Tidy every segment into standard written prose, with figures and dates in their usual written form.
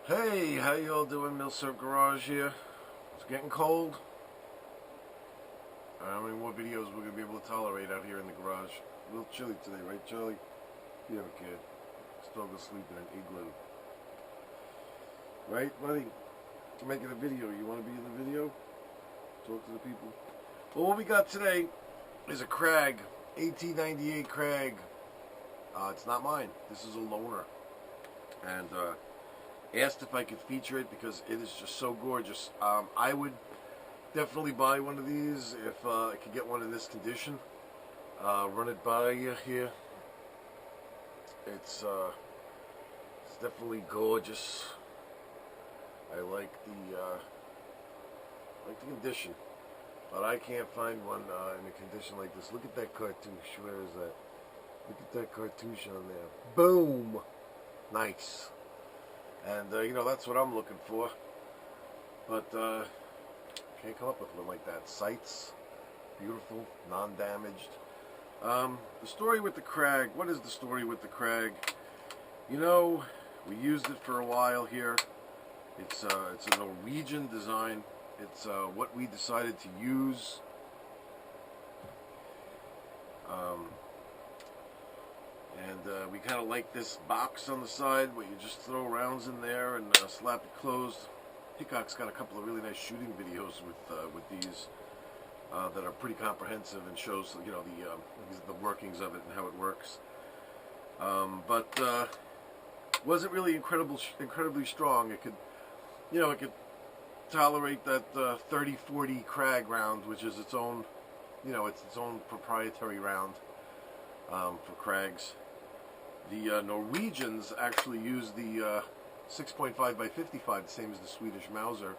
Hey, how y'all doing? Mauser Garage here. It's getting cold. How many more videos we're going to be able to tolerate out here in the garage? A little chilly today, right, Charlie? You have a kid. Still go sleep in an igloo. Right, buddy? I'm making a video. You want to be in the video? Talk to the people. Well, what we got today is a Krag, 1898 Krag. It's not mine. This is a loaner. And, asked if I could feature it because it is just so gorgeous. I would definitely buy one of these if I could get one in this condition. Run it by you here. It's definitely gorgeous. I like the condition, but I can't find one in a condition like this. Look at that cartouche. Where is that? Look at that cartouche on there. Boom. Nice. And, you know, that's what I'm looking for. But, can't come up with one like that. Sights, beautiful, non-damaged. The story with the Krag. What is the story with the Krag? You know, we used it for a while here. It's a Norwegian design. It's, what we decided to use. And we kind of like this box on the side where you just throw rounds in there and slap it closed. Hickok's got a couple of really nice shooting videos with these that are pretty comprehensive and shows, you know, the workings of it and how it works. But wasn't really incredibly strong. It could, you know, it could tolerate that 30-40 Krag round, which is its own, you know, it's its own proprietary round for Krags. The Norwegians actually use the 6.5 by 55, the same as the Swedish Mauser.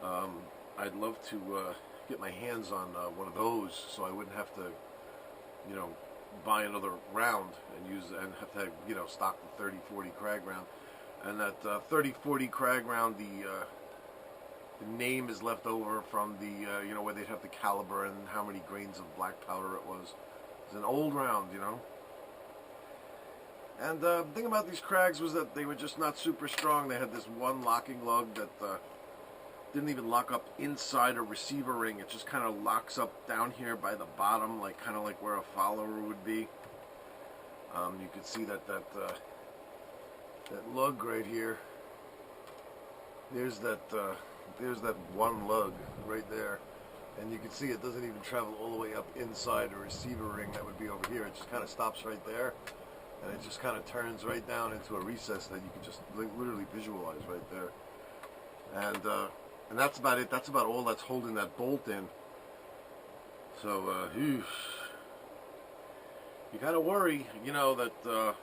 I'd love to get my hands on one of those, so I wouldn't have to, you know, buy another round and have to, you know, stock the 30-40 Krag round. And that 30-40 Krag round, the name is left over from the, you know, where they'd have the caliber and how many grains of black powder it was. It's an old round, you know. And the thing about these Krags was that they were just not super strong. They had this one locking lug that didn't even lock up inside a receiver ring. It just kind of locks up down here by the bottom, like kind of like where a follower would be. You could see that lug right here. There's that one lug right there. And you can see it doesn't even travel all the way up inside a receiver ring that would be over here. It just kind of stops right there. And it just kind of turns right down into a recess that you can just literally visualize right there. And that's about it. That's about all that's holding that bolt in. So, you kind of worry, you know, that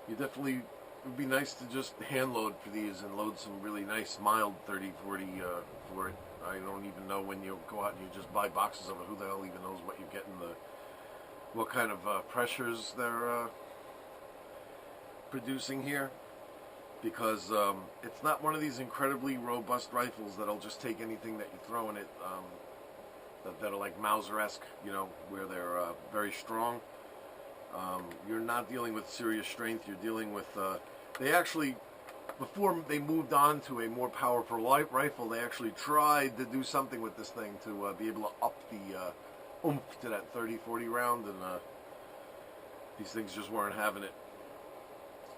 you definitely, it would be nice to just hand load for these and load some really nice mild 30-40 for it. I don't even know when you go out and you just buy boxes of it. Who the hell even knows what you get in what kind of pressures they're producing here? Because it's not one of these incredibly robust rifles that'll just take anything that you throw in it. That are like Mauser-esque, you know, where they're very strong. You're not dealing with serious strength. You're dealing with they actually, before they moved on to a more powerful rifle, they actually tried to do something with this thing to be able to up the oomph to that 30-40 round, and these things just weren't having it.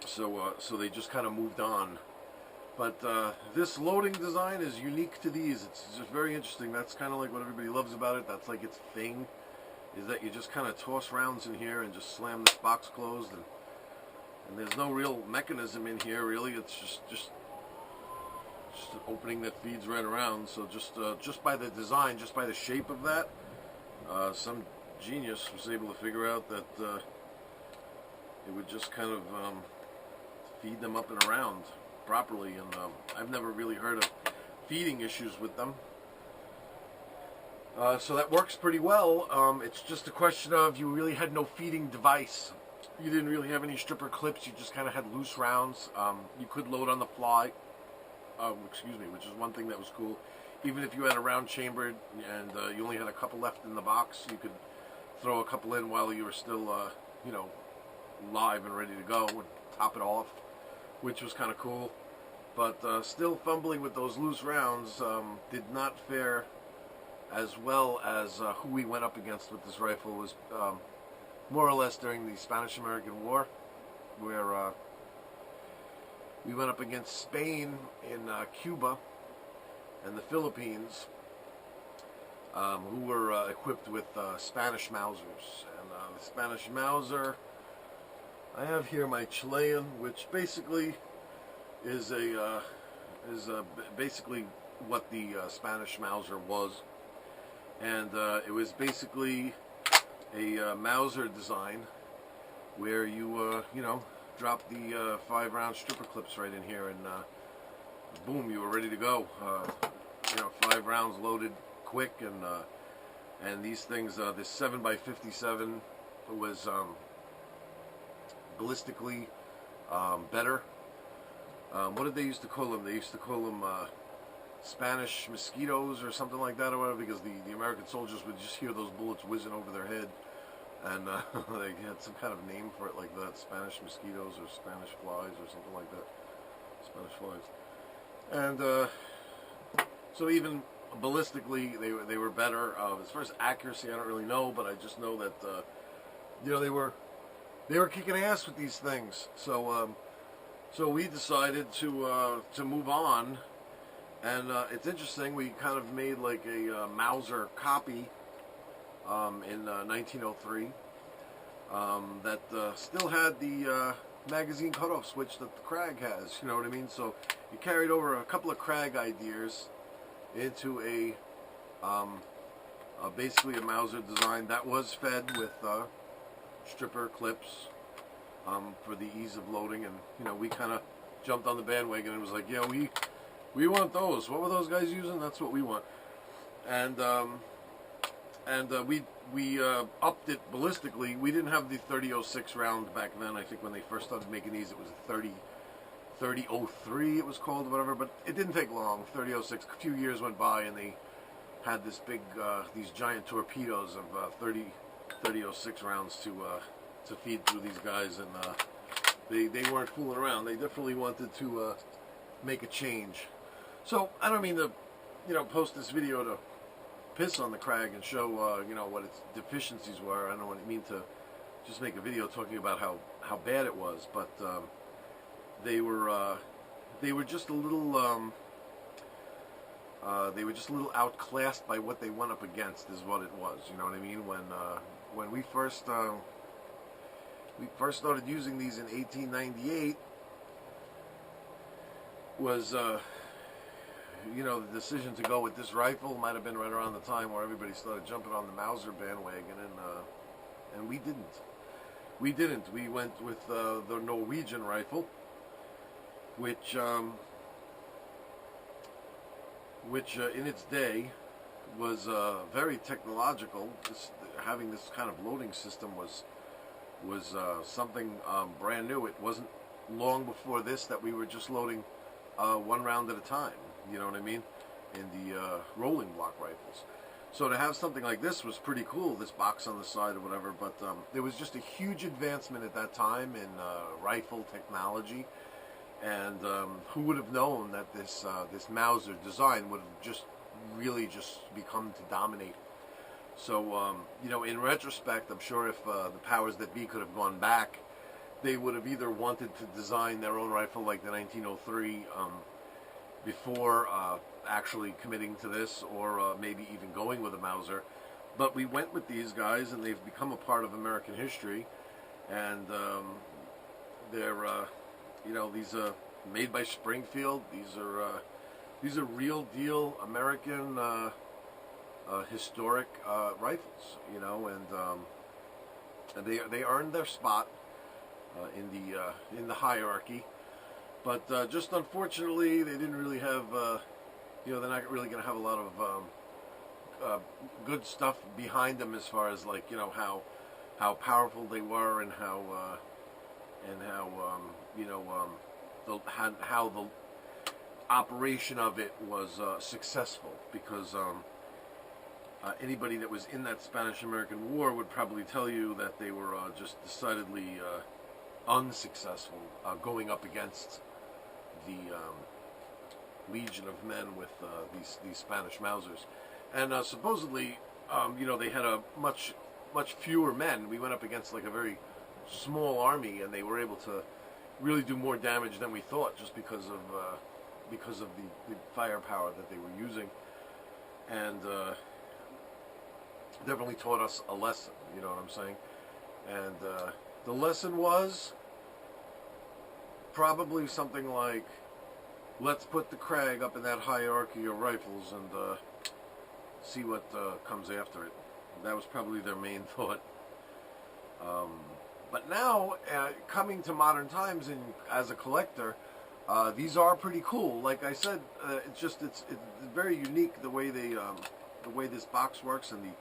So they just kind of moved on. But this loading design is unique to these. It's just very interesting. That's kind of like what everybody loves about it. That's like its thing, is that you just kind of toss rounds in here and just slam this box closed, and there's no real mechanism in here really. It's just an opening that feeds right around. So just by the design, just by the shape of that, some genius was able to figure out that it would just kind of feed them up and around properly, and I've never really heard of feeding issues with them. So that works pretty well. It's just a question of you really had no feeding device. You didn't really have any stripper clips. You just kind of had loose rounds. You could load on the fly, which is one thing that was cool. Even if you had a round chambered and you only had a couple left in the box, you could throw a couple in while you were still, you know, live and ready to go and top it off. which was kind of cool. But still fumbling with those loose rounds, did not fare as well as who we went up against with this rifle. Was more or less during the Spanish-American War, where we went up against Spain in Cuba and the Philippines, who were equipped with Spanish Mausers. And the Spanish Mauser, I have here my Chilean, which basically is basically what the Spanish Mauser was, and it was basically a Mauser design where you drop the 5-round stripper clips right in here, and boom, you were ready to go. 5 rounds loaded quick, and these things, this 7x57 was ballistically better. What did they used to call them? They used to call them Spanish Mosquitoes or something like that, or whatever, because the American soldiers would just hear those bullets whizzing over their head, and they had some kind of name for it like that, Spanish Mosquitoes or Spanish Flies or something like that. Spanish Flies. And so even ballistically, they were better. As far as accuracy, I don't really know, but I just know that they were kicking ass with these things. So we decided to move on, and it's interesting. We kind of made like a Mauser copy in 1903 that still had the magazine cutoff switch that the Krag has. You know what I mean? So you carried over a couple of Krag ideas into basically a Mauser design that was fed with stripper clips for the ease of loading, and we kind of jumped on the bandwagon and was like, yeah, we want those. What were those guys using? That's what we want. And we upped it ballistically. We didn't have the 30-06 round back then. I think when they first started making these, it was a 30-03 it was called, whatever, but it didn't take long. 30-06, a few years went by, and they had this big, these giant torpedoes of 30-06 rounds to feed through these guys, and they weren't fooling around. They definitely wanted to make a change. So I don't mean to, post this video to piss on the Krag and show, what its deficiencies were. I don't mean to just make a video talking about how bad it was, but they were just a little outclassed by what they went up against, is what it was. You know what I mean? When we first started using these in 1898, was the decision to go with this rifle might have been right around the time where everybody started jumping on the Mauser bandwagon, and we didn't. We went with the Norwegian rifle, which in its day was very technological. Having this kind of loading system was something brand new. It wasn't long before this that we were just loading 1 round at a time. You know what I mean? In the rolling block rifles. So to have something like this was pretty cool. This box on the side or whatever. But there was just a huge advancement at that time in rifle technology. And who would have known that this Mauser design would have really become to dominate. So, in retrospect, I'm sure if the powers that be could have gone back, they would have either wanted to design their own rifle like the 1903 before actually committing to this, or maybe even going with a Mauser. But we went with these guys, and they've become a part of American history. And they're, these are made by Springfield. These are real deal American historic rifles, and they earned their spot in the hierarchy, but just unfortunately they didn't really have, they're not really going to have a lot of good stuff behind them as far as how powerful they were, and how the operation of it was successful, because anybody that was in that Spanish-American War would probably tell you that they were just decidedly unsuccessful going up against the legion of men with these Spanish Mausers, and supposedly, you know, they had a much fewer men. We went up against like a very small army, and they were able to really do more damage than we thought, just because of the firepower that they were using, and definitely taught us a lesson. You know what I'm saying? And the lesson was probably something like, let's put the Krag up in that hierarchy of rifles and see what comes after it. That was probably their main thought. But now, coming to modern times, and as a collector, these are pretty cool. Like I said, it's very unique the way this box works, and the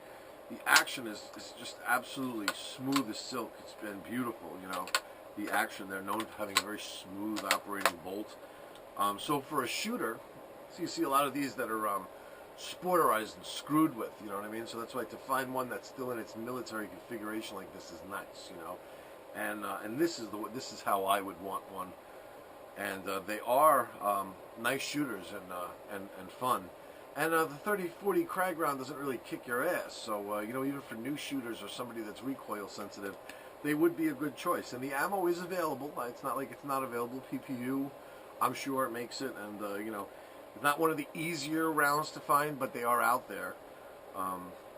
action is just absolutely smooth as silk. It's been beautiful, you know. The action, they're known for having a very smooth operating bolt. So for a shooter, so you see a lot of these that are sporterized and screwed with, you know what I mean? So that's why to find one that's still in its military configuration like this is nice, you know. And this is how I would want one. And they are nice shooters and fun. And the 30-40 Krag round doesn't really kick your ass. So you know, even for new shooters or somebody that's recoil sensitive, they would be a good choice. And the ammo is available. It's not like it's not available. PPU, I'm sure it makes it. And you know, it's not one of the easier rounds to find, but they are out there.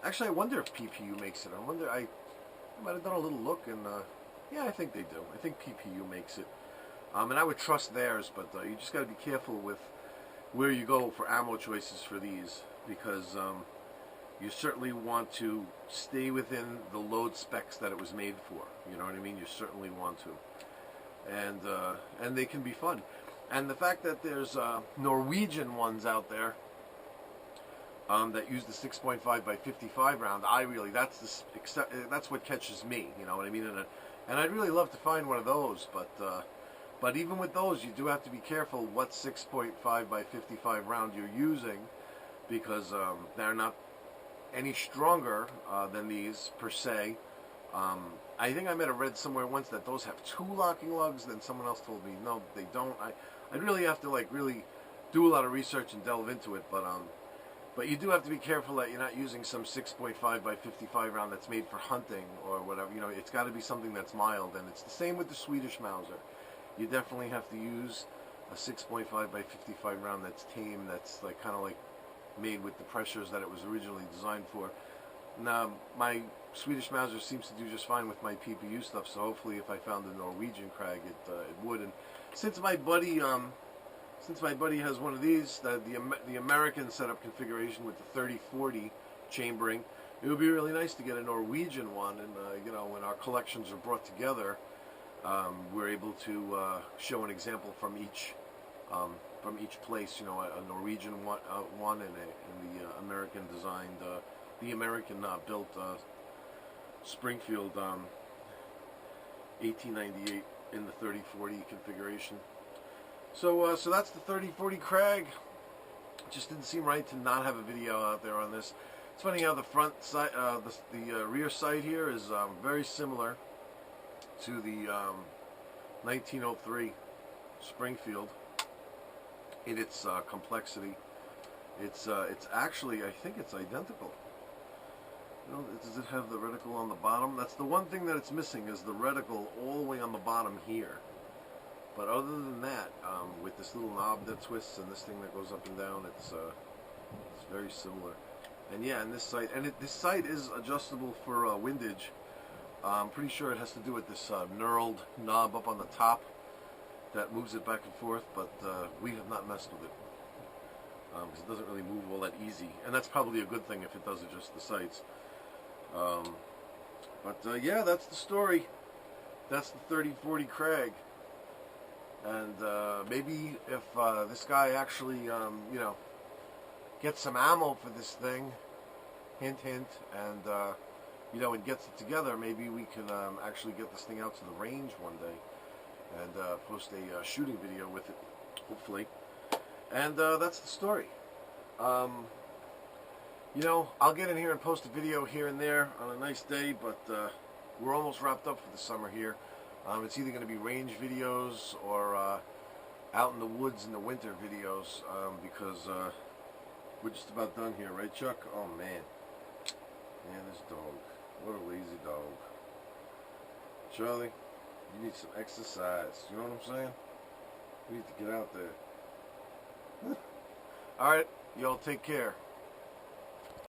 Actually, I wonder if PPU makes it. I wonder. I might have done a little look, and yeah, I think they do. I think PPU makes it. And I would trust theirs, but you just got to be careful with where you go for ammo choices for these, because you certainly want to stay within the load specs that it was made for. You know what I mean? You certainly want to, and they can be fun. And the fact that there's Norwegian ones out there that use the 6.5 by 55 round, that's what catches me. You know what I mean? And I'd really love to find one of those, but even with those, you do have to be careful what 6.5 by 55 round you're using, because they're not any stronger than these per se. I think I might have read somewhere once that those have 2 locking lugs. Then someone else told me no, they don't. I'd really have to like really do a lot of research and delve into it. But you do have to be careful that you're not using some 6.5 by 55 round that's made for hunting or whatever. You know, it's got to be something that's mild, and it's the same with the Swedish Mauser. You definitely have to use a 6.5 by 55 round that's tame, that's like kind of like made with the pressures that it was originally designed for. Now, my Swedish Mauser seems to do just fine with my PPU stuff, so hopefully if I found a Norwegian Krag, it would. And since my buddy has one of these, the American setup configuration with the 30-40 chambering, it would be really nice to get a Norwegian one. And you know, when our collections are brought together, we're able to show an example from each place. You know, a Norwegian one and the American designed, the American built Springfield 1898 in the 30-40 configuration. So that's the 30-40 Krag. It just didn't seem right to not have a video out there on this. It's funny how the front side, the rear sight here is very similar to the 1903 Springfield in its complexity. It's actually, I think it's identical. You know, does it have the reticle on the bottom? That's the one thing that it's missing, is the reticle all the way on the bottom here. But other than that, with this little knob that twists and this thing that goes up and down, it's very similar. And yeah, and this sight, this sight is adjustable for windage. I'm pretty sure it has to do with this knurled knob up on the top that moves it back and forth, but we have not messed with it, because it doesn't really move all that easy. And that's probably a good thing if it does adjust the sights. But yeah, that's the story. That's the 30-40 Krag. And maybe if this guy actually, you know, gets some ammo for this thing, hint, hint, and you know, and gets it together, maybe we can actually get this thing out to the range one day and post a shooting video with it, hopefully. And that's the story. You know, I'll get in here and post a video here and there on a nice day, but we're almost wrapped up for the summer here. It's either going to be range videos or out in the woods in the winter videos because we're just about done here, right, Chuck? Oh man, this dog, what a lazy dog. Charlie, you need some exercise. You know what I'm saying? You need to get out there. All right, y'all take care.